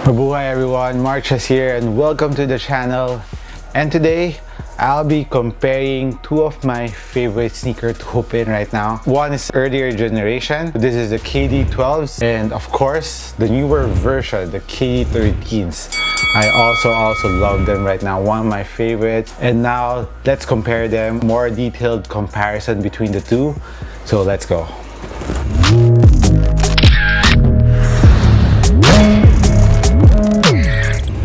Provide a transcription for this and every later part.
Mabuhay everyone, Marchas here and welcome to the channel. And today I'll be comparing two of my favorite sneakers to hoop in right now. One is earlier generation. This is the KD12s, and of course the newer version, the KD13s. I also love them right now, one of my favorites. And now let's compare them, more detailed comparison between the two. So let's go.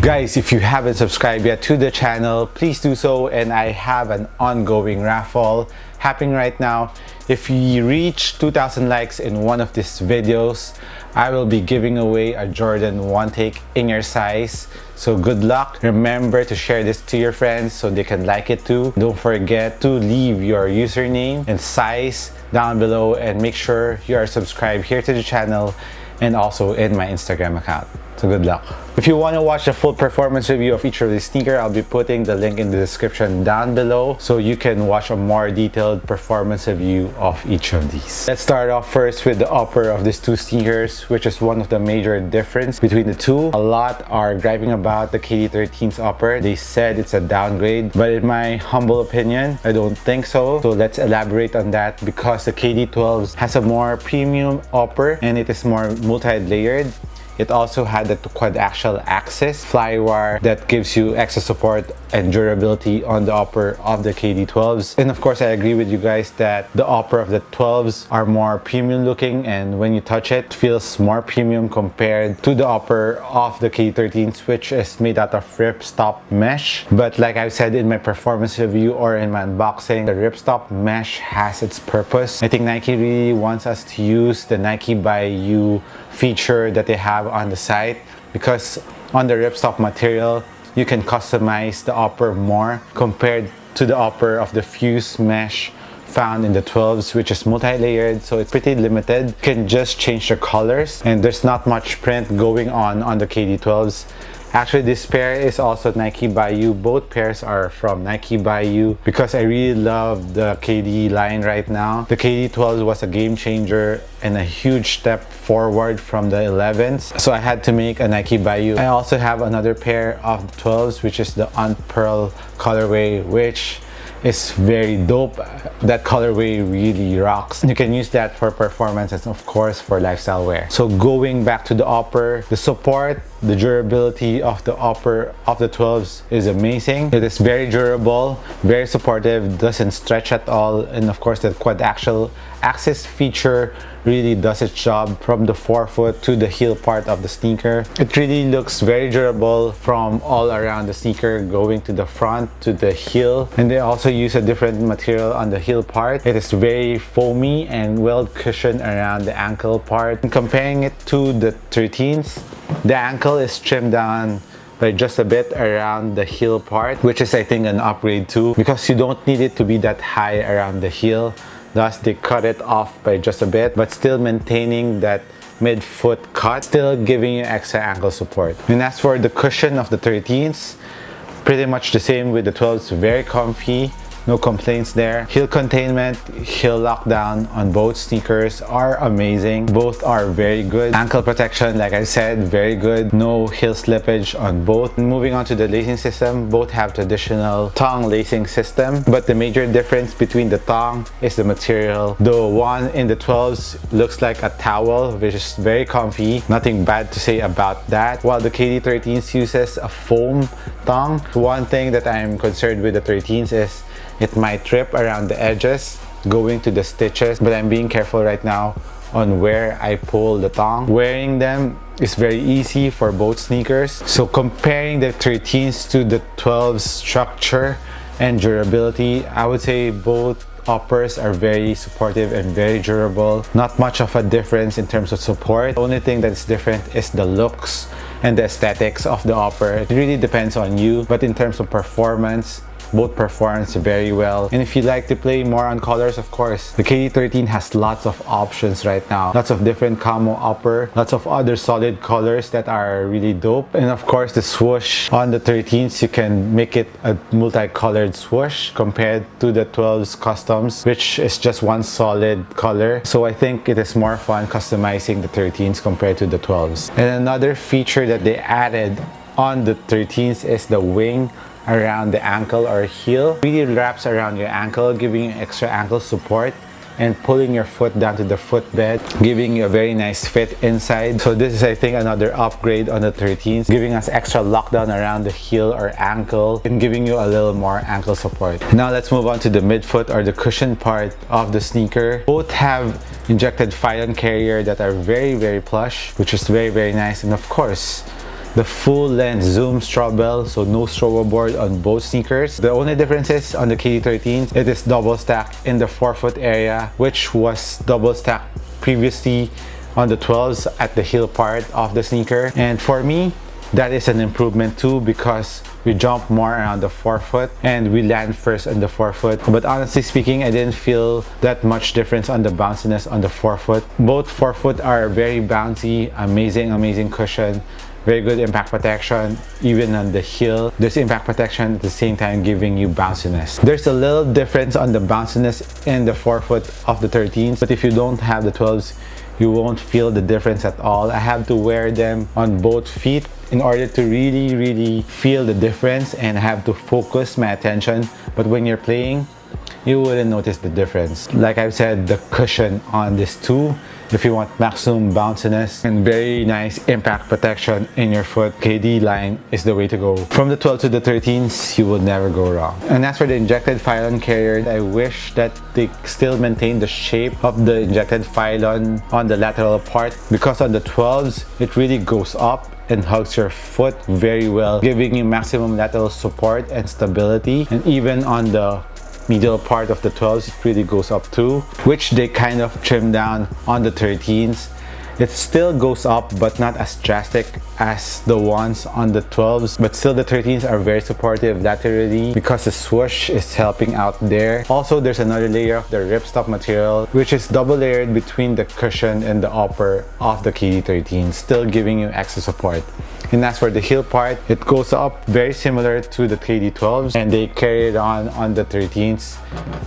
Guys, if you haven't subscribed yet to the channel, please do so, and I have an ongoing raffle happening right now. If you reach 2,000 likes in one of these videos, I will be giving away a Jordan 1 take in your size. So good luck. Remember to share this to your friends so they can like it too. Don't forget to leave your username and size down below, and make sure you are subscribed here to the channel and also in my Instagram account. So good luck. If you want to watch the full performance review of each of these sneakers, I'll be putting the link in the description down below so you can watch a more detailed performance review of each of these. Let's start off first with the upper of these two sneakers, which is one of the major difference between the two. A lot are griping about the KD13's upper. They said it's a downgrade, but in my humble opinion, I don't think so. So let's elaborate on that, because the KD12s has a more premium upper and it is more multi-layered. It also had the quad-axial axis flywire that gives you extra support and durability on the upper of the KD12s. And of course, I agree with you guys that the upper of the 12s are more premium looking, and when you touch it, it feels more premium compared to the upper of the KD13s, which is made out of ripstop mesh. But like I've said in my performance review or in my unboxing, the ripstop mesh has its purpose. I think Nike really wants us to use the Nike by You feature that they have on the site, because on the ripstop material you can customize the upper more compared to the upper of the fused mesh found in the 12s, which is multi-layered, so it's pretty limited. You can just change the colors and there's not much print going on the KD12s. Actually, this pair is also Nike by You. Both pairs are from Nike by You, because I really love the KD line right now. The KD12 was a game changer and a huge step forward from the 11s. So I had to make a Nike by You. I also have another pair of the 12s, which is the Unpearl colorway, which is very dope. That colorway really rocks. You can use that for performance and of course for lifestyle wear. So going back to the upper, the support, the durability of the upper of the 12s is amazing. It is very durable, very supportive, doesn't stretch at all, and of course the quad-axial axis feature really does its job from the forefoot to the heel part of the sneaker. It really looks very durable from all around the sneaker, going to the front to the heel. And they also use a different material on the heel part. It is very foamy and well cushioned around the ankle part. And comparing it to the 13s, the ankle is trimmed down by just a bit around the heel part, which is I think an upgrade too, because you don't need it to be that high around the heel. Thus they cut it off by just a bit, but still maintaining that mid-foot cut, still giving you extra ankle support. And as for the cushion of the 13s, pretty much the same with the 12s, very comfy. No complaints there. Heel containment, heel lockdown on both sneakers are amazing. Both are very good. Ankle protection, like I said, very good. No heel slippage on both. Moving on to the lacing system, both have traditional tongue lacing system, but the major difference between the tongue is the material. The one in the 12s looks like a towel, which is very comfy. Nothing bad to say about that. While the KD13s uses a foam tongue. One thing that I'm concerned with the 13s is it might rip around the edges going to the stitches, but I'm being careful right now on where I pull the tongue. Wearing them is very easy for both sneakers. So comparing the 13s to the 12s structure and durability, I would say both uppers are very supportive and very durable. Not much of a difference in terms of support. The only thing that's different is the looks and the aesthetics of the upper. It really depends on you, but in terms of performance, both performs very well. And if you like to play more on colors, of course, the KD13 has lots of options right now. Lots of different camo upper, lots of other solid colors that are really dope. And of course, the swoosh on the 13s, you can make it a multicolored swoosh compared to the 12s customs, which is just one solid color. So I think it is more fun customizing the 13s compared to the 12s. And another feature that they added on the 13s is the wing around the ankle or heel. It really wraps around your ankle, giving you extra ankle support and pulling your foot down to the footbed, giving you a very nice fit inside. So this is, I think, another upgrade on the 13s, giving us extra lockdown around the heel or ankle and giving you a little more ankle support. Now let's move on to the midfoot or the cushion part of the sneaker. Both have injected Phylon carrier that are very plush, which is very nice. And of course, the full length zoom straw bell, so no strobo board on both sneakers. The only difference is on the KD13s, it is double stacked in the forefoot area, which was double stacked previously on the 12s at the heel part of the sneaker. And for me, that is an improvement too, because we jump more around the forefoot and we land first on the forefoot. But honestly speaking, I didn't feel that much difference on the bounciness on the forefoot. Both forefoot are very bouncy, amazing cushion, very good impact protection. Even on the heel, there's impact protection at the same time giving you bounciness. There's a little difference on the bounciness in the forefoot of the 13s, but if you don't have the 12s, you won't feel the difference at all. I have to wear them on both feet in order to really feel the difference, and I have to focus my attention. But when you're playing, you wouldn't notice the difference. Like I've said, the cushion on this too, if you want maximum bounciness and very nice impact protection in your foot, KD line is the way to go. From the 12 to the 13s, you will never go wrong. And as for the injected Phylon carrier, I wish that they still maintain the shape of the injected Phylon on the lateral part, because on the 12s, it really goes up and hugs your foot very well, giving you maximum lateral support and stability. And even on the medial part of the 12s, it really goes up too, which they kind of trim down on the 13s. It still goes up, but not as drastic as the ones on the 12s. But still, the 13s are very supportive laterally because the swoosh is helping out there. Also, there's another layer of the ripstop material, which is double layered between the cushion and the upper of the KD13, still giving you extra support. And as for the heel part, it goes up very similar to the KD12s, and they carry it on the 13s,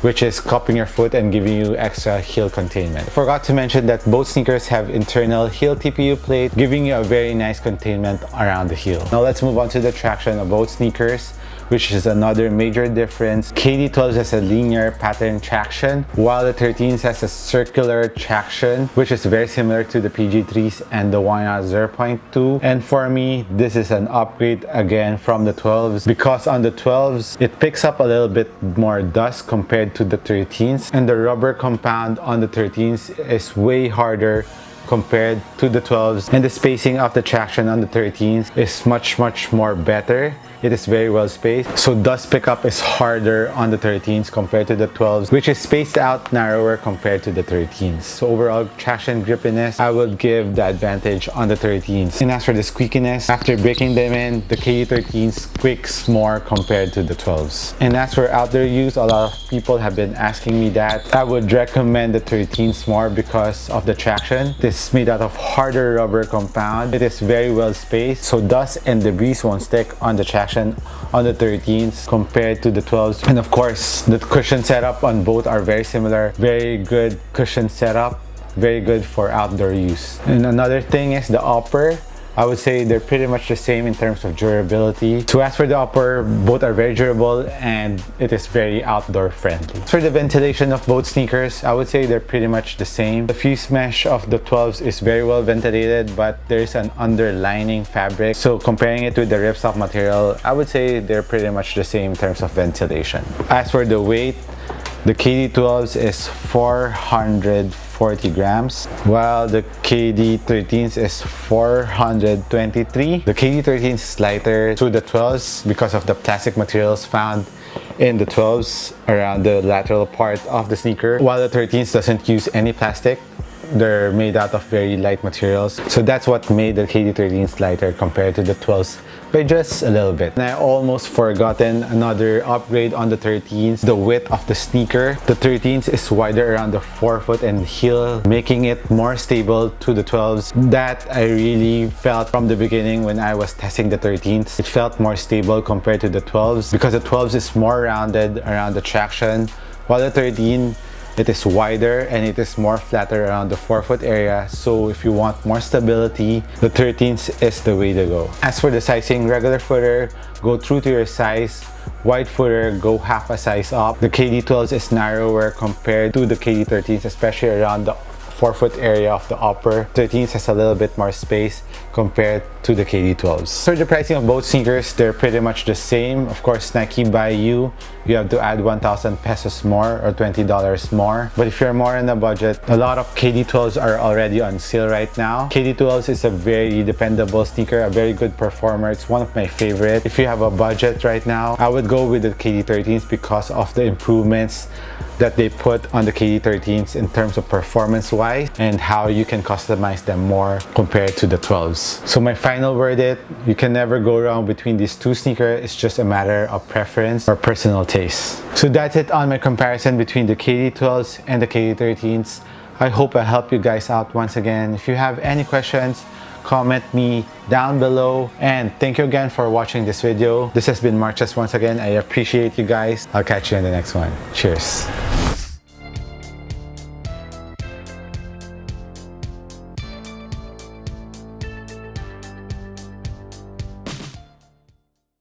which is cupping your foot and giving you extra heel containment. I forgot to mention that both sneakers have internal heel TPU plate, giving you a very nice containment around the heel. Now let's move on to the traction of both sneakers, which is another major difference. KD12 has a linear pattern traction, while the 13s has a circular traction, which is very similar to the PG3s and the 0.2. And for me, this is an upgrade again from the 12s, because on the 12s, it picks up a little bit more dust compared to the 13s, and the rubber compound on the 13s is way harder compared to the 12s, and the spacing of the traction on the 13s is much more better. It is very well spaced, so dust pickup is harder on the 13s compared to the 12s, which is spaced out narrower compared to the 13s. So overall traction grippiness, I would give the advantage on the 13s. And as for the squeakiness, after breaking them in, the KD13 squeaks more compared to the 12s. And as for outdoor use, a lot of people have been asking me that. I would recommend the 13s more because of the traction. This is made out of harder rubber compound. It is very well spaced, so dust and debris won't stick on the traction on the 13s compared to the 12s. And of course, the cushion setup on both are very similar. Very good cushion setup, very good for outdoor use. And another thing is the upper. I would say they're pretty much the same in terms of durability. So as for the upper, both are very durable and it is very outdoor friendly. For the ventilation of both sneakers, I would say they're pretty much the same. The fuse mesh of the 12s is very well ventilated, but there's an underlining fabric. So comparing it with the ripstop material, I would say they're pretty much the same in terms of ventilation. As for the weight, the KD12s is 440 grams, while the KD13s is 423. The KD13 is lighter to the 12s because of the plastic materials found in the 12s around the lateral part of the sneaker, while the 13s doesn't use any plastic. they're made out of very light materials. So that's what made the KD13s lighter compared to the 12s by just a little bit. And I almost forgotten another upgrade on the 13s, the width of the sneaker. The 13s is wider around the forefoot and heel, making it more stable to the 12s. That I really felt from the beginning when I was testing the 13s. It felt more stable compared to the 12s because the 12s is more rounded around the traction, while the 13 it is wider and it is more flatter around the forefoot area. So if you want more stability, the 13s is the way to go. As for the sizing, regular footer, go true to your size. Wide footer, go half a size up. The KD12s is narrower compared to the KD13s, especially around the forefoot area of the upper. 13s has a little bit more space compared to the KD12s. For the pricing of both sneakers, they're pretty much the same. Of course, Nike by you have to add 1,000 pesos more or $20 more. But if you're more on a budget, a lot of KD12s are already on sale right now. KD12s is a very dependable sneaker, a very good performer. It's one of my favorite. If you have a budget right now, I would go with the KD13s because of the improvements that they put on the KD13s in terms of performance wise and how you can customize them more compared to the 12s. So my final verdict, you can never go wrong between these two sneakers. It's just a matter of preference or personal taste. So that's it on my comparison between the KD12s and the KD13s. I hope I helped you guys out once again. If you have any questions, comment me down below, and thank you again for watching this video. This has been Marchas once again. I appreciate you guys. I'll catch you in the next one. Cheers.